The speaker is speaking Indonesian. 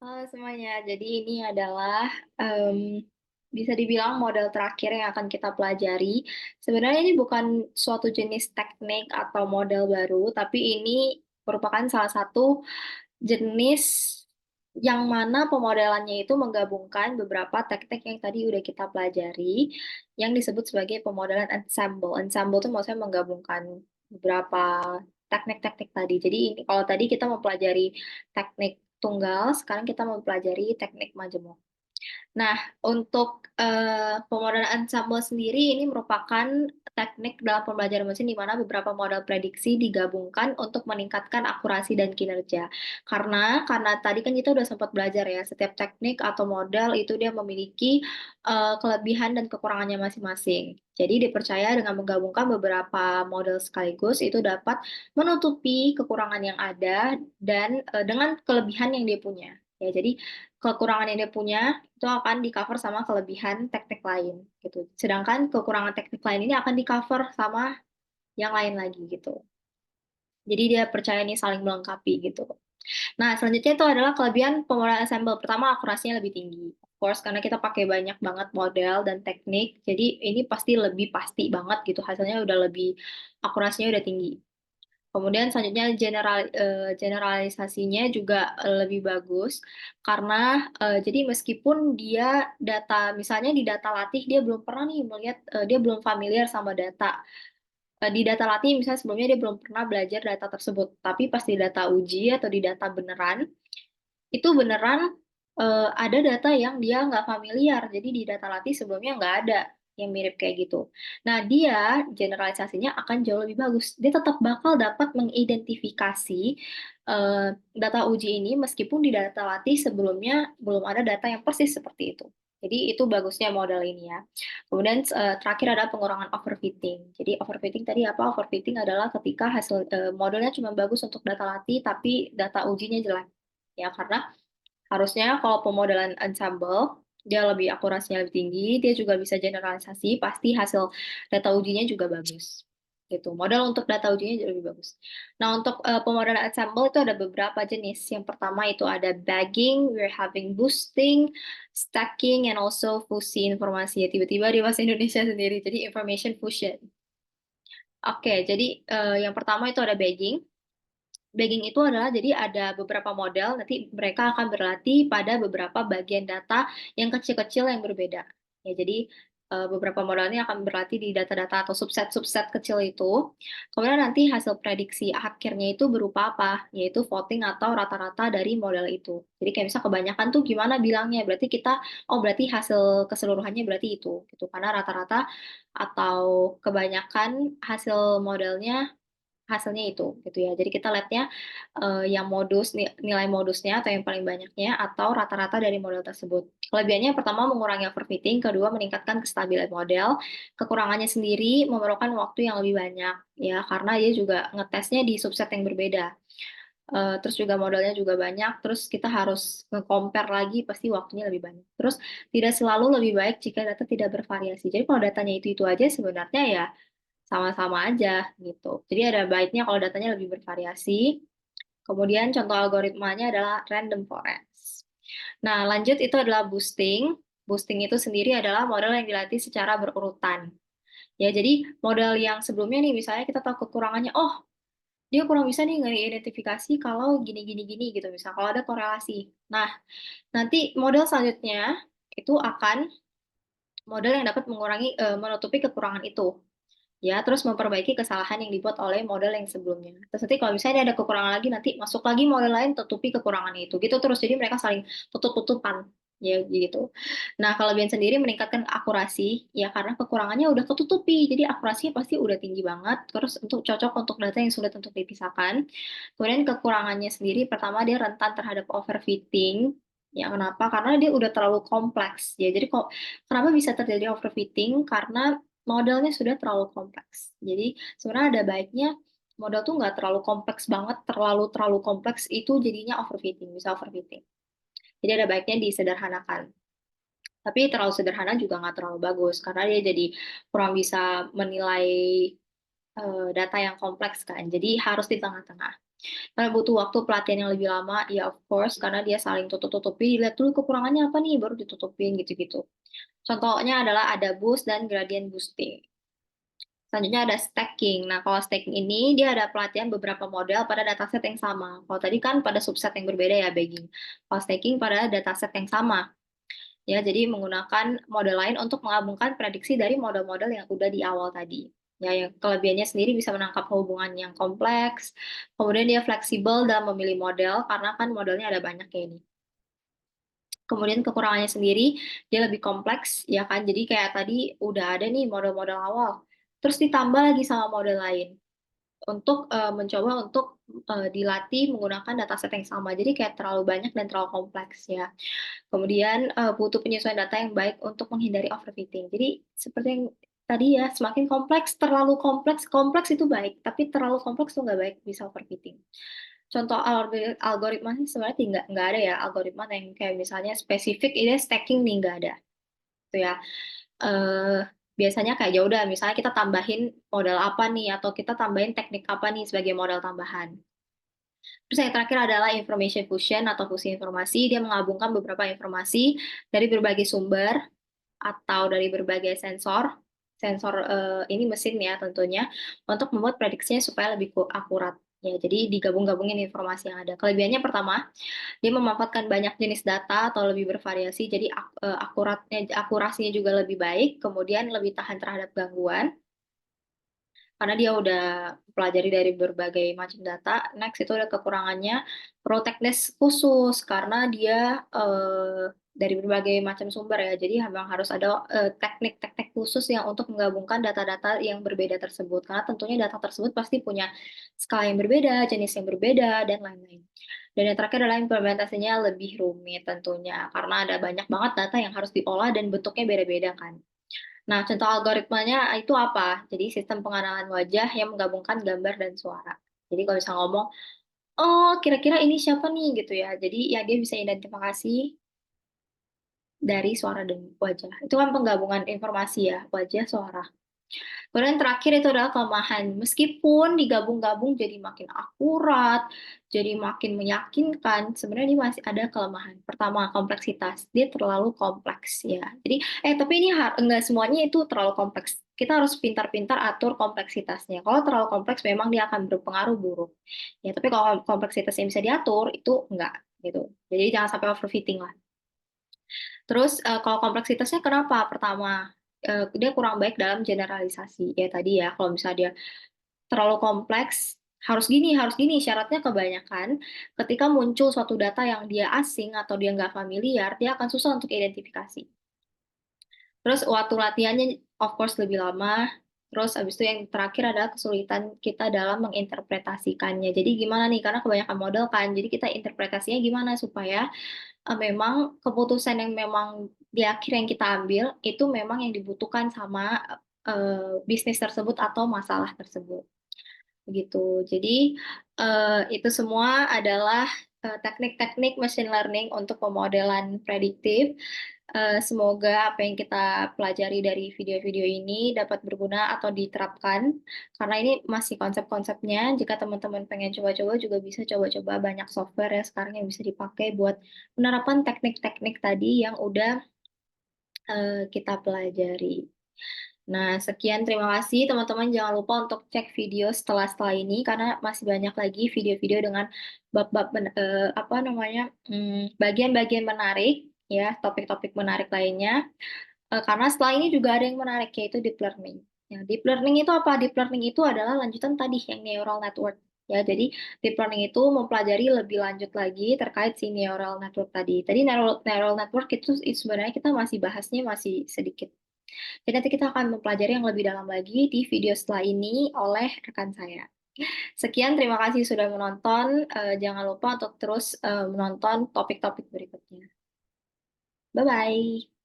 Halo semuanya, jadi ini adalah bisa dibilang model terakhir yang akan kita pelajari. Sebenarnya ini bukan suatu jenis teknik atau model baru, tapi ini merupakan salah satu jenis yang mana pemodelannya itu menggabungkan beberapa teknik yang tadi udah kita pelajari, yang disebut sebagai pemodelan ensemble. Ensemble itu maksudnya menggabungkan beberapa teknik-teknik tadi. Jadi ini kalau tadi kita mempelajari teknik tunggal, sekarang kita mempelajari teknik majemuk. Nah, untuk pemodelan ensemble sendiri ini merupakan teknik dalam pembelajaran mesin di mana beberapa model prediksi digabungkan untuk meningkatkan akurasi dan kinerja. Karena tadi kan kita udah sempat belajar ya, setiap teknik atau model itu dia memiliki kelebihan dan kekurangannya masing-masing. Jadi dipercaya dengan menggabungkan beberapa model sekaligus itu dapat menutupi kekurangan yang ada dan dengan kelebihan yang dia punya. Ya, jadi kekurangan yang dia punya itu akan di cover sama kelebihan teknik lain gitu. Sedangkan kekurangan teknik lain ini akan di cover sama yang lain lagi gitu. Jadi dia percaya ini saling melengkapi gitu. Nah, selanjutnya itu adalah kelebihan pemodelan ensemble. Pertama, akurasinya lebih tinggi. Of course, karena kita pakai banyak banget model dan teknik, jadi ini pasti lebih pasti banget gitu. Hasilnya udah lebih, akurasinya udah tinggi. Kemudian selanjutnya generalisasinya juga lebih bagus karena jadi meskipun dia data misalnya di data latih dia belum pernah nih melihat dia belum familiar sama data. Di data latih misalnya sebelumnya dia belum pernah belajar data tersebut, tapi pas di data uji atau di data beneran itu beneran ada data yang dia nggak familiar. Jadi di data latih sebelumnya nggak ada yang mirip kayak gitu. Nah, dia generalisasinya akan jauh lebih bagus. Dia tetap bakal dapat mengidentifikasi eh, data uji ini meskipun di data latih sebelumnya belum ada data yang persis seperti itu. Jadi itu bagusnya model ini ya. Kemudian terakhir ada pengurangan overfitting. Jadi overfitting tadi apa? Overfitting adalah ketika hasil modelnya cuma bagus untuk data latih tapi data ujinya jelek. Ya, karena harusnya kalau pemodelan ensemble, dia lebih akurasinya lebih tinggi, dia juga bisa generalisasi, pasti hasil data ujinya juga bagus. Gitu. Modal untuk data ujinya jadi lebih bagus. Nah, untuk pemodelan ensemble itu ada beberapa jenis. Yang pertama itu ada bagging, we're having boosting, stacking, and also fusi informasi. Ya, tiba-tiba di bahasa Indonesia sendiri, jadi information fusion. Oke, jadi yang pertama itu ada bagging. Bagging itu adalah jadi ada beberapa model, nanti mereka akan berlatih pada beberapa bagian data yang kecil-kecil yang berbeda. Ya, jadi beberapa model ini akan berlatih di data-data atau subset-subset kecil itu. Kemudian nanti hasil prediksi akhirnya itu berupa apa? Yaitu voting atau rata-rata dari model itu. Jadi kayak misal kebanyakan tuh gimana bilangnya? Berarti kita, oh berarti hasil keseluruhannya berarti itu. Gitu. Karena rata-rata atau kebanyakan hasil modelnya hasilnya itu gitu ya. Jadi kita lihatnya yang nilai modusnya atau yang paling banyaknya atau rata-rata dari model tersebut. Kelebihannya yang pertama mengurangi overfitting, kedua meningkatkan kestabilan model. Kekurangannya sendiri memerlukan waktu yang lebih banyak ya karena dia juga ngetesnya di subset yang berbeda. Terus juga modelnya juga banyak, terus kita harus nge-compare lagi pasti waktunya lebih banyak. Terus tidak selalu lebih baik jika data tidak bervariasi. Jadi kalau datanya itu aja sebenarnya ya sama-sama aja gitu. Jadi ada baiknya kalau datanya lebih bervariasi. Kemudian contoh algoritmanya adalah random forest. Nah, lanjut itu adalah boosting. Boosting itu sendiri adalah model yang dilatih secara berurutan. Ya, jadi model yang sebelumnya nih misalnya kita tahu kekurangannya, oh dia kurang bisa nih ngidentifikasi kalau gini-gini-gini gitu misal kalau ada korelasi. Nah, nanti model selanjutnya itu akan model yang dapat menutupi kekurangan itu. Ya, terus memperbaiki kesalahan yang dibuat oleh model yang sebelumnya. Terus nanti kalau misalnya ada kekurangan lagi, nanti masuk lagi model lain tutupi kekurangan itu. Gitu terus, jadi mereka saling tutup-tutupan. Ya, gitu. Nah, kelebihan sendiri meningkatkan akurasi, ya karena kekurangannya udah ketutupi, jadi akurasinya pasti udah tinggi banget. Terus untuk cocok untuk data yang sulit untuk dipisahkan. Kemudian kekurangannya sendiri, pertama dia rentan terhadap overfitting. Ya, kenapa? Karena dia udah terlalu kompleks. Ya, jadi kok kenapa bisa terjadi overfitting? Karena modelnya sudah terlalu kompleks. Jadi sebenarnya ada baiknya model tuh nggak terlalu kompleks banget, terlalu terlalu kompleks itu jadinya overfitting, bisa overfitting. Jadi ada baiknya disederhanakan. Tapi terlalu sederhana juga nggak terlalu bagus karena dia jadi kurang bisa menilai data yang kompleks kan. Jadi harus di tengah-tengah. Karena butuh waktu pelatihan yang lebih lama, ya of course, karena dia saling tutup-tutupi, dilihat dulu kekurangannya apa nih, baru ditutupin gitu-gitu. Contohnya adalah ada boost dan gradient boosting. Selanjutnya ada stacking. Nah, kalau stacking ini dia ada pelatihan beberapa model pada dataset yang sama. Kalau tadi kan pada subset yang berbeda ya, bagging. Kalau stacking pada dataset yang sama. Ya, jadi menggunakan model lain untuk menggabungkan prediksi dari model-model yang udah di awal tadi. Ya, yang kelebihannya sendiri bisa menangkap hubungan yang kompleks. Kemudian dia fleksibel dalam memilih model karena kan modelnya ada banyak ya ini. Kemudian kekurangannya sendiri, dia lebih kompleks, ya kan? Jadi kayak tadi udah ada nih model-model awal, terus ditambah lagi sama model lain untuk mencoba untuk dilatih menggunakan dataset yang sama. Jadi kayak terlalu banyak dan terlalu kompleks ya. Kemudian butuh penyesuaian data yang baik untuk menghindari overfitting. Jadi seperti yang tadi ya, semakin kompleks, terlalu kompleks, kompleks itu baik, tapi terlalu kompleks itu nggak baik, bisa overfitting. Contoh algoritma sih sebenarnya nggak ada ya algoritma yang kayak misalnya spesifik ini stacking nih nggak ada, gitu ya. eh Biasanya kayak ya udah misalnya kita tambahin modal apa nih atau kita tambahin teknik apa nih sebagai modal tambahan. Terus yang terakhir adalah information fusion atau fusi informasi. Dia menggabungkan beberapa informasi dari berbagai sumber atau dari berbagai sensor. Sensor ini mesin ya tentunya untuk membuat prediksinya supaya lebih akurat. Ya, jadi digabung-gabungin informasi yang ada. Kelebihannya pertama, dia memanfaatkan banyak jenis data atau lebih bervariasi, jadi akurasinya juga lebih baik, kemudian lebih tahan terhadap gangguan karena dia udah pelajari dari berbagai macam data. Next itu ada kekurangannya perlu teknis khusus karena dia dari berbagai macam sumber ya. Jadi memang harus ada teknik-teknik khusus yang untuk menggabungkan data-data yang berbeda tersebut. Karena tentunya data tersebut pasti punya skala yang berbeda, jenis yang berbeda, dan lain-lain. Dan yang terakhir adalah implementasinya lebih rumit tentunya karena ada banyak banget data yang harus diolah dan bentuknya beda-beda kan. Nah, contoh algoritmanya itu apa? Jadi sistem pengenalan wajah yang menggabungkan gambar dan suara. Jadi kalau bisa ngomong, oh kira-kira ini siapa nih gitu ya. Jadi ya dia bisa identifikasi dari suara dan wajah. Itu kan penggabungan informasi ya, wajah, suara. Kemudian yang terakhir itu adalah kelemahan. Meskipun digabung-gabung jadi makin akurat, jadi makin meyakinkan, sebenarnya ini masih ada kelemahan. Pertama, kompleksitas. Dia terlalu kompleks ya. Jadi, tapi ini enggak semuanya itu terlalu kompleks. Kita harus pintar-pintar atur kompleksitasnya. Kalau terlalu kompleks, memang dia akan berpengaruh buruk. Ya, tapi kalau kompleksitasnya bisa diatur, itu enggak gitu. Jadi jangan sampai overfitting lah. Terus kalau kompleksitasnya kenapa? Pertama, dia kurang baik dalam generalisasi. Ya tadi ya, kalau misalnya dia terlalu kompleks, harus gini, syaratnya kebanyakan. Ketika muncul suatu data yang dia asing atau dia nggak familiar, dia akan susah untuk identifikasi. Terus waktu latihannya of course lebih lama. Terus abis itu yang terakhir adalah kesulitan kita dalam menginterpretasikannya. Jadi gimana nih? Karena kebanyakan model kan. Jadi kita interpretasinya gimana supaya memang keputusan yang memang di akhir yang kita ambil itu memang yang dibutuhkan sama bisnis tersebut atau masalah tersebut gitu. Jadi itu semua adalah teknik-teknik machine learning untuk pemodelan prediktif. Semoga apa yang kita pelajari dari video-video ini dapat berguna atau diterapkan, karena ini masih konsep-konsepnya. Jika teman-teman pengen coba-coba, juga bisa coba-coba banyak software ya sekarang yang bisa dipakai buat penerapan teknik-teknik tadi yang udah kita pelajari. Nah, sekian terima kasih teman-teman. Jangan lupa untuk cek video setelah ini karena masih banyak lagi video-video dengan bab-bab apa namanya bagian-bagian menarik ya, topik-topik menarik lainnya. Karena setelah ini juga ada yang menarik yaitu deep learning. Ya, deep learning itu apa? Deep learning itu adalah lanjutan tadi yang neural network. Ya, jadi deep learning itu mempelajari lebih lanjut lagi terkait si neural network tadi. Tadi neural network itu sebenarnya kita masih bahasnya masih sedikit. Jadi nanti kita akan mempelajari yang lebih dalam lagi di video setelah ini oleh rekan saya. Sekian, terima kasih sudah menonton. Jangan lupa untuk terus menonton topik-topik berikutnya. Bye-bye.